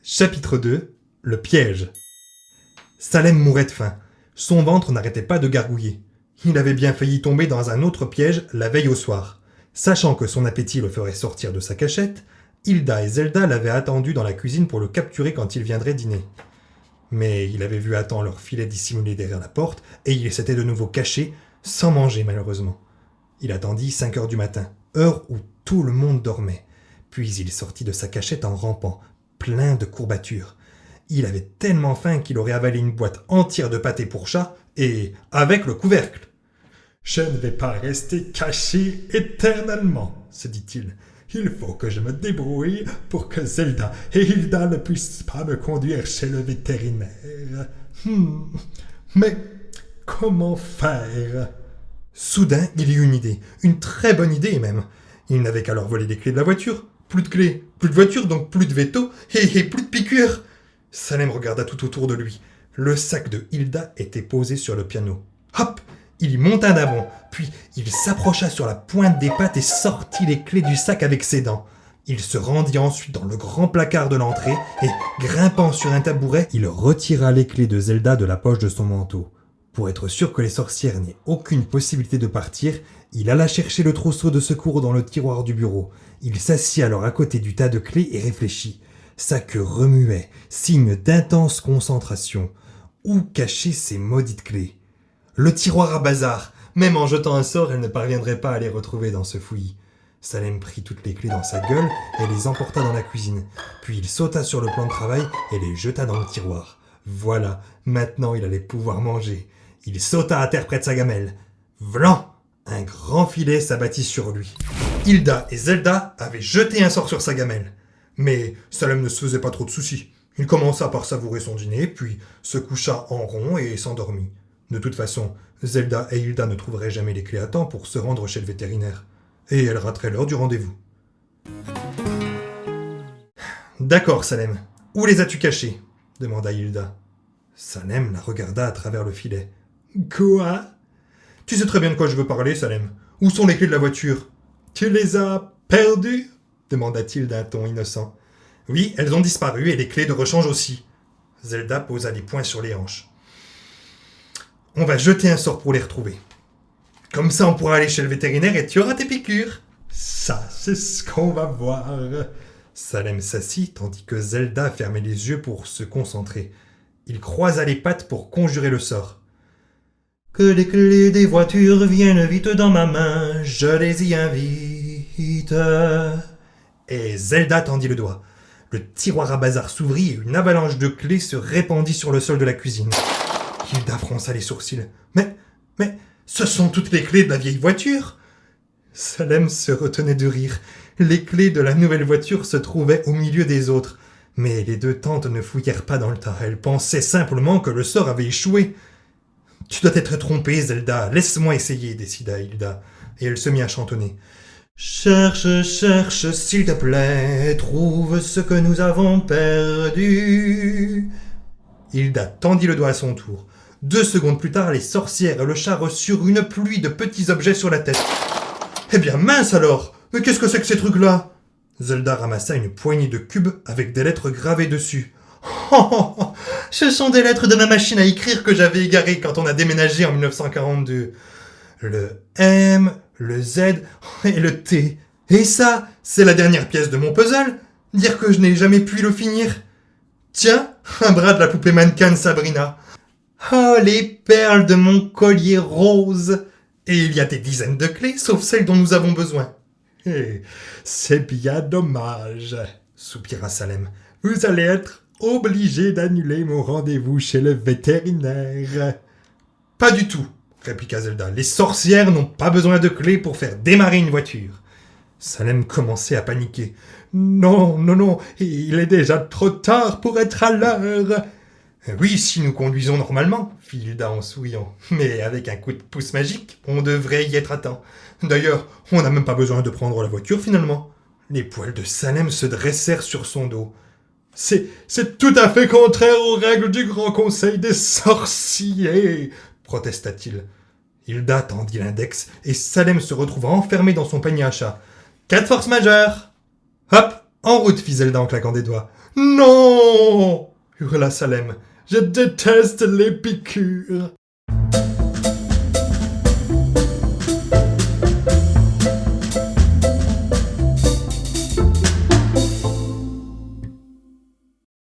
Chapitre 2. Le piège. Salem mourait de faim. Son ventre n'arrêtait pas de gargouiller. Il avait bien failli tomber dans un autre piège la veille au soir. Sachant que son appétit le ferait sortir de sa cachette, Hilda et Zelda l'avaient attendu dans la cuisine pour le capturer quand il viendrait dîner. Mais il avait vu à temps leur filet dissimulé derrière la porte et il s'était de nouveau caché, sans manger malheureusement. Il attendit 5 heures du matin, heure où tout le monde dormait. Puis il sortit de sa cachette en rampant, plein de courbatures. Il avait tellement faim qu'il aurait avalé une boîte entière de pâté pour chat et avec le couvercle. « Je ne vais pas rester caché éternellement, se dit-il. Il faut que je me débrouille pour que Zelda et Hilda ne puissent pas me conduire chez le vétérinaire. Mais comment faire ?» Soudain, il eut une idée, une très bonne idée même. Il n'avait qu'à leur voler les clés de la voiture. Plus de clés, plus de voiture, donc plus de veto et plus de piqûres. Salem regarda tout autour de lui. Le sac de Hilda était posé sur le piano. Hop! Il y monta d'un bond, puis il s'approcha sur la pointe des pattes et sortit les clés du sac avec ses dents. Il se rendit ensuite dans le grand placard de l'entrée et, grimpant sur un tabouret, il retira les clés de Zelda de la poche de son manteau. Pour être sûr que les sorcières n'aient aucune possibilité de partir, il alla chercher le trousseau de secours dans le tiroir du bureau. Il s'assit alors à côté du tas de clés et réfléchit. Sa queue remuait, signe d'intense concentration. Où cacher ces maudites clés ? Le tiroir à bazar. Même en jetant un sort, elle ne parviendrait pas à les retrouver dans ce fouillis. Salem prit toutes les clés dans sa gueule et les emporta dans la cuisine. Puis il sauta sur le plan de travail et les jeta dans le tiroir. Voilà, maintenant il allait pouvoir manger. Il sauta à terre près de sa gamelle. Vlan! Un grand filet s'abattit sur lui. Hilda et Zelda avaient jeté un sort sur sa gamelle. Mais Salem ne se faisait pas trop de soucis. Il commença par savourer son dîner, puis se coucha en rond et s'endormit. De toute façon, Zelda et Hilda ne trouveraient jamais les clés à temps pour se rendre chez le vétérinaire. Et elles rateraient l'heure du rendez-vous. D'accord, Salem. Où les as-tu cachés ? Demanda Hilda. Salem la regarda à travers le filet. Quoi ? Tu sais très bien de quoi je veux parler, Salem. Où sont les clés de la voiture ? Tu les as perdues ? Demanda-t-il d'un ton innocent. Oui, elles ont disparu et les clés de rechange aussi. Zelda posa les poings sur les hanches. On va jeter un sort pour les retrouver. Comme ça, on pourra aller chez le vétérinaire et tu auras tes piqûres. Ça, c'est ce qu'on va voir. Salem s'assit tandis que Zelda fermait les yeux pour se concentrer. Il croisa les pattes pour conjurer le sort. Que les clés des voitures viennent vite dans ma main, je les y invite. Et Zelda tendit le doigt. Le tiroir à bazar s'ouvrit et une avalanche de clés se répandit sur le sol de la cuisine. Hilda fronça les sourcils. Mais, ce sont toutes les clés de la vieille voiture. Salem se retenait de rire. Les clés de la nouvelle voiture se trouvaient au milieu des autres. Mais les deux tantes ne fouillèrent pas dans le tas. Elles pensaient simplement que le sort avait échoué. « Tu dois t'être trompée, Zelda. Laisse-moi essayer, décida Hilda. Et elle se mit à chantonner. « Cherche, cherche, s'il te plaît, trouve ce que nous avons perdu. » Hilda tendit le doigt à son tour. 2 secondes plus tard, les sorcières et le chat reçurent une pluie de petits objets sur la tête. « Eh bien mince alors ! Mais qu'est-ce que c'est que ces trucs-là » Zelda ramassa une poignée de cubes avec des lettres gravées dessus. Oh, ce sont des lettres de ma machine à écrire que j'avais égarées quand on a déménagé en 1942. Le M, le Z et le T. Et ça, c'est la dernière pièce de mon puzzle. Dire que je n'ai jamais pu le finir. Tiens, un bras de la poupée mannequin de Sabrina. Oh, les perles de mon collier rose. Et il y a des dizaines de clés, sauf celles dont nous avons besoin. Eh, c'est bien dommage, soupira Salem. Vous allez être obligé d'annuler mon rendez-vous chez le vétérinaire. Pas du tout, répliqua Zelda. Les sorcières n'ont pas besoin de clés pour faire démarrer une voiture. Salem commençait à paniquer. Non, il est déjà trop tard pour être à l'heure. Oui, si nous conduisons normalement, fit Hilda en souriant. Mais avec un coup de pouce magique, on devrait y être à temps. D'ailleurs, on n'a même pas besoin de prendre la voiture finalement. Les poils de Salem se dressèrent sur son dos. C'est tout à fait contraire aux règles du Grand Conseil des sorciers, protesta-t-il. Hilda tendit l'index et Salem se retrouva enfermé dans son panier à chat. 4 forces majeures. Hop, en route, fit Zelda en claquant des doigts. Non hurla Salem. Je déteste les piqûres.